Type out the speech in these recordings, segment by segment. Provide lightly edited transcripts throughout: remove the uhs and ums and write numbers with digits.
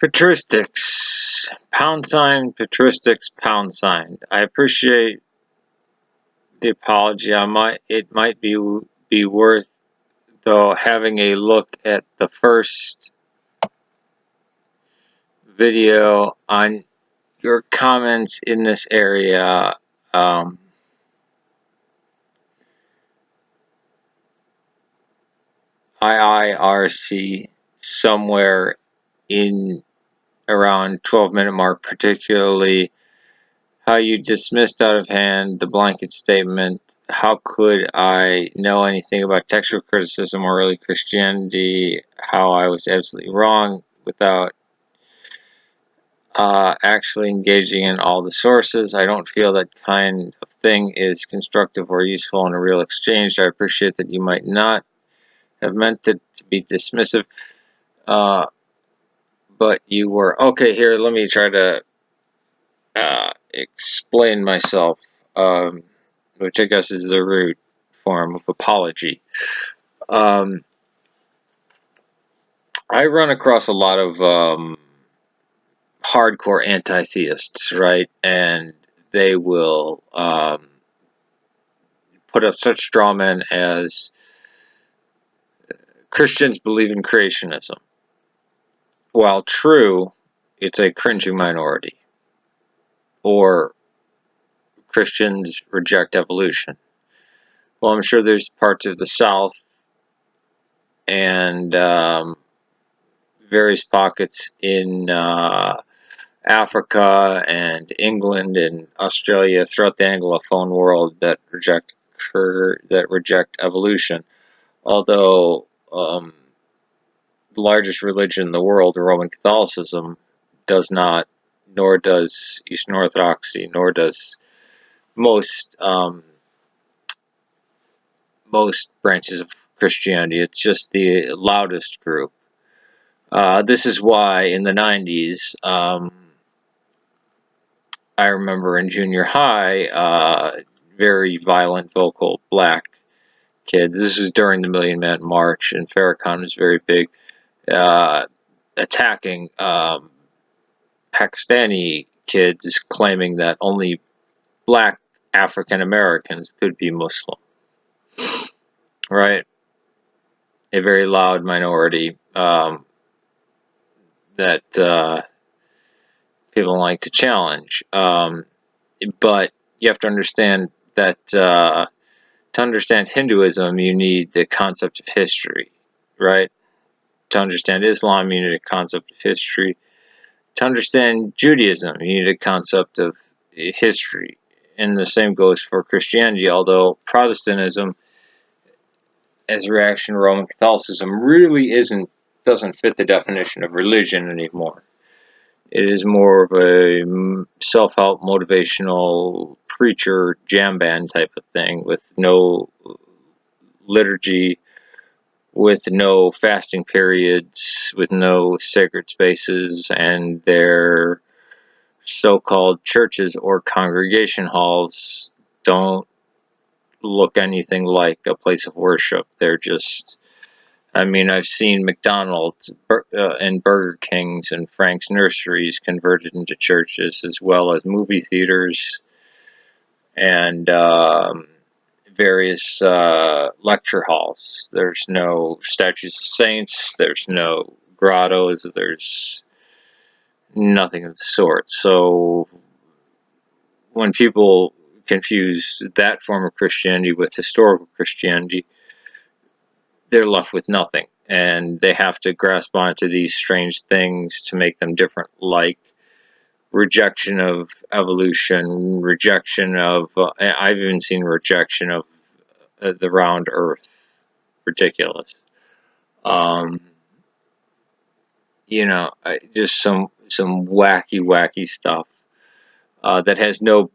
Patristics, patristics, I appreciate the apology. It might be worth though having a look at the first video on your comments in this area. IIRC somewhere in around 12-minute mark, particularly how you dismissed out of hand the blanket statement, how could I know anything about textual criticism or early Christianity, how I was absolutely wrong without actually engaging in all the sources. I don't feel that kind of thing is constructive or useful in a real exchange. I appreciate that you might not have meant it to be dismissive, but you were. Okay, here, let me try to explain myself, which I guess is the root form of apology. I run across a lot of hardcore anti-theists, right? And they will put up such straw men as Christians believe in creationism. While true, it's a cringing minority. Or Christians reject evolution. Well, I'm sure there's parts of the South and various pockets in Africa and England and Australia, throughout the Anglophone world, that reject evolution. Although the largest religion in the world, Roman Catholicism, does not, nor does Eastern Orthodoxy, nor does most branches of Christianity. It's just the loudest group. This is why in the 90s, I remember in junior high, very violent, vocal black kids. This was during the Million Man March, and Farrakhan was very big, attacking Pakistani kids, claiming that only black African Americans could be Muslim. Right? A very loud minority that people like to challenge. But you have to understand that to understand Hinduism, you need the concept of history, right? To understand Islam, you need a concept of history. To understand Judaism, you need a concept of history. And the same goes for Christianity, although Protestantism, as a reaction to Roman Catholicism, really doesn't fit the definition of religion anymore. It is more of a self-help, motivational preacher jam band type of thing, with no liturgy, with no fasting periods, with no sacred spaces, and their so-called churches or congregation halls don't look anything like a place of worship. They're just, I mean, I've seen McDonald's and Burger Kings and Frank's nurseries converted into churches, as well as movie theaters and various lecture halls. There's no statues of saints, there's no grottos, there's nothing of the sort. So when people confuse that form of Christianity with historical Christianity, they're left with nothing, and they have to grasp onto these strange things to make them different, like rejection of evolution, rejection of I've even seen rejection of the round earth. Ridiculous. Just some wacky stuff that has no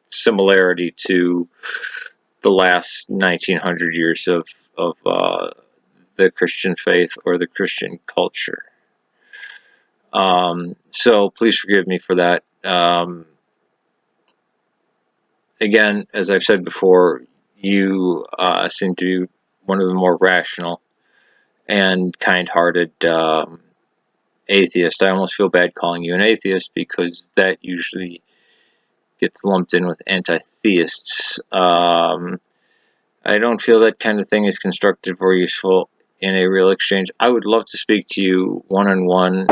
similarity to the last 1900 years of the Christian faith or the Christian culture. So please forgive me for that. Again, as I've said before, you seem to be one of the more rational and kind-hearted atheist. I almost feel bad calling you an atheist because that usually gets lumped in with anti-theists. I don't feel that kind of thing is constructive or useful in a real exchange. I would love to speak to you one-on-one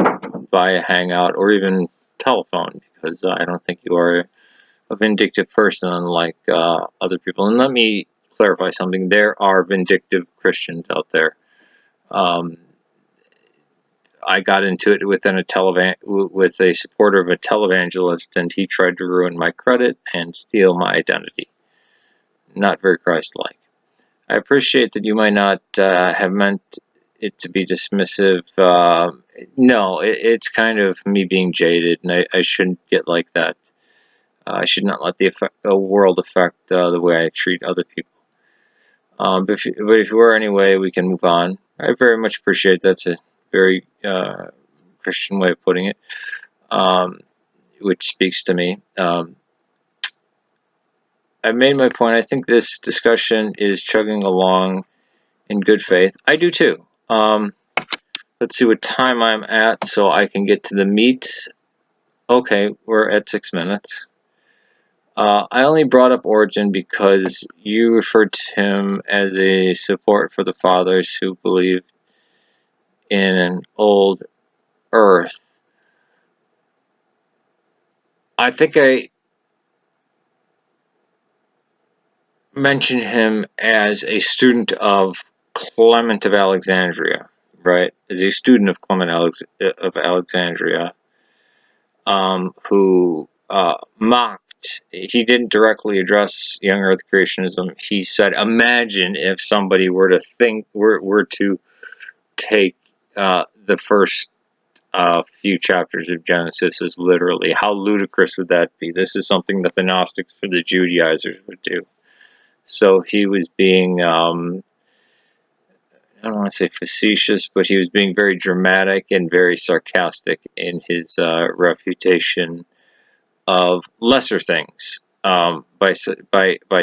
via Hangout or even telephone, because I don't think you are a vindictive person unlike other people. And let me clarify something. There are vindictive Christians out there. I got into it with a supporter of a televangelist, and he tried to ruin my credit and steal my identity. Not very Christ-like. I appreciate that you might not have meant it to be dismissive. No, it's kind of me being jaded, and I shouldn't get like that. I should not let the world affect the way I treat other people. But if you were anyway, we can move on. I very much appreciate that's a very Christian way of putting it, which speaks to me. I've made my point. I think this discussion is chugging along in good faith. I do too. Let's see what time I'm at so I can get to the meat. Okay, we're at 6 minutes. I only brought up Origen because you referred to him as a support for the fathers who believed in an old earth. I think I mentioned him as a student of Clement of Alexandria, right? As a student of Clement of Alexandria, who mocked. He didn't directly address young Earth creationism. He said, "Imagine if somebody were to take the first few chapters of Genesis as literally. How ludicrous would that be? This is something that the Gnostics or the Judaizers would do." So he was being, I don't want to say facetious, but he was being very dramatic and very sarcastic in his refutation of lesser things, by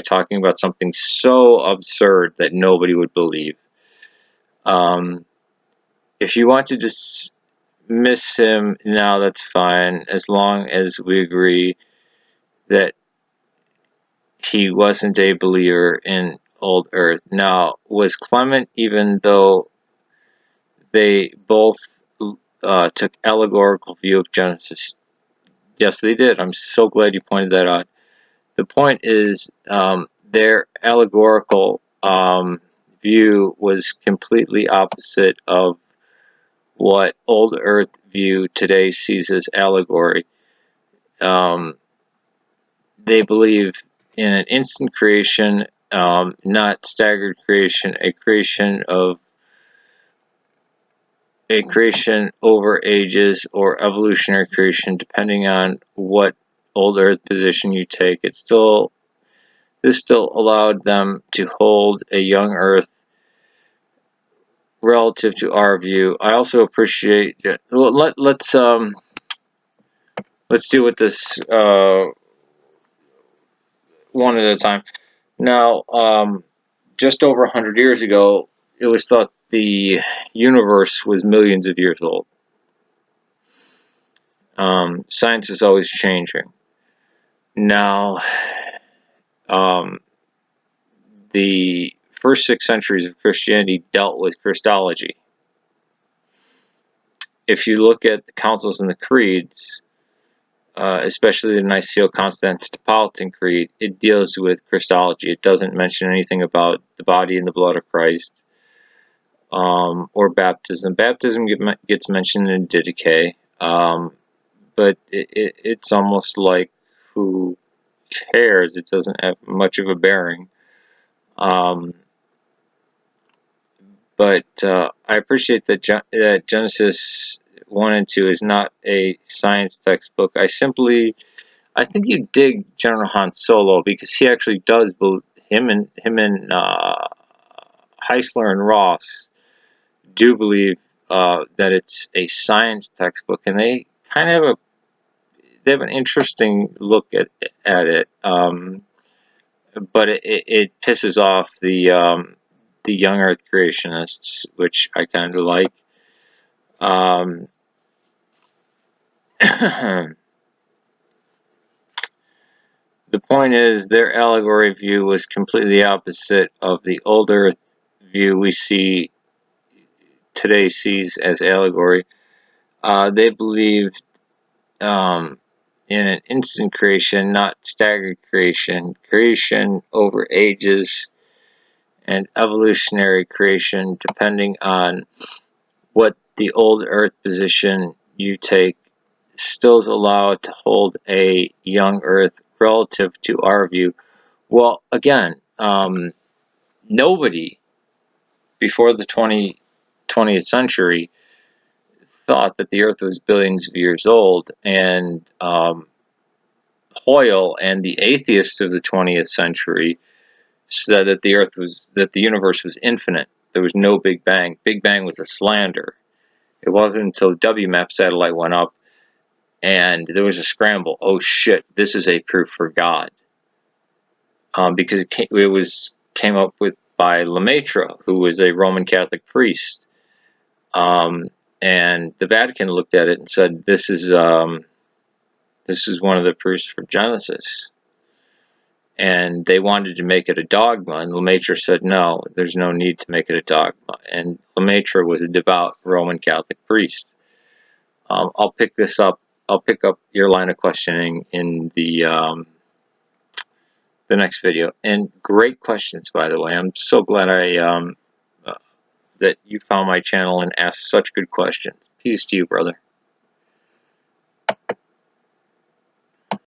talking about something so absurd that nobody would believe. If you want to dismiss him now, that's fine, as long as we agree that he wasn't a believer in old earth. Now, was Clement, even though they both took allegorical view of Genesis? Yes, they did. I'm so glad you pointed that out. The point is, their allegorical view was completely opposite of what old earth view today sees as allegory. They believe in an instant creation, not staggered creation, a creation over ages, or evolutionary creation, depending on what old earth position you take. This still allowed them to hold a young earth relative to our view. I also appreciate it. Well, let's deal with this one at a time. Now, just over 100 years ago, it was thought the universe was millions of years old. Science is always changing. Now, the first 6 centuries of Christianity dealt with Christology. If you look at the councils and the creeds, especially the Niceno-Constantinopolitan Creed, it deals with Christology. It doesn't mention anything about the body and the blood of Christ, or baptism. Baptism gets mentioned in Didache, but it's almost like, who cares? It doesn't have much of a bearing. But I appreciate that Genesis 1 and 2 is not a science textbook. I think you dig General Han Solo, because he actually does believe, him and Heisler and Ross do believe that it's a science textbook, and they kind of have an interesting look at it. But it pisses off the the young Earth creationists, which I kind of like. The point is, their allegory view was completely opposite of the old Earth view we see today sees as allegory. They believed in an instant creation, not staggered creation, creation over ages, and evolutionary creation, depending on what the old Earth position you take, still is allowed to hold a young Earth relative to our view. Well, again, nobody before the 20th century thought that the Earth was billions of years old, and Hoyle and the atheists of the 20th century said that the universe was infinite. There was no Big Bang. Big Bang was a slander. It wasn't until the WMAP satellite went up and there was a scramble. Oh shit, this is a proof for God. Because it came up with by Lemaitre, who was a Roman Catholic priest. And the Vatican looked at it and said, this is one of the proofs for Genesis. And they wanted to make it a dogma, and Lemaitre said, no, there's no need to make it a dogma. And Lemaitre was a devout Roman Catholic priest. I'll pick up your line of questioning in the next video. And great questions, by the way. I'm so glad that you found my channel and asked such good questions. Peace to you, brother.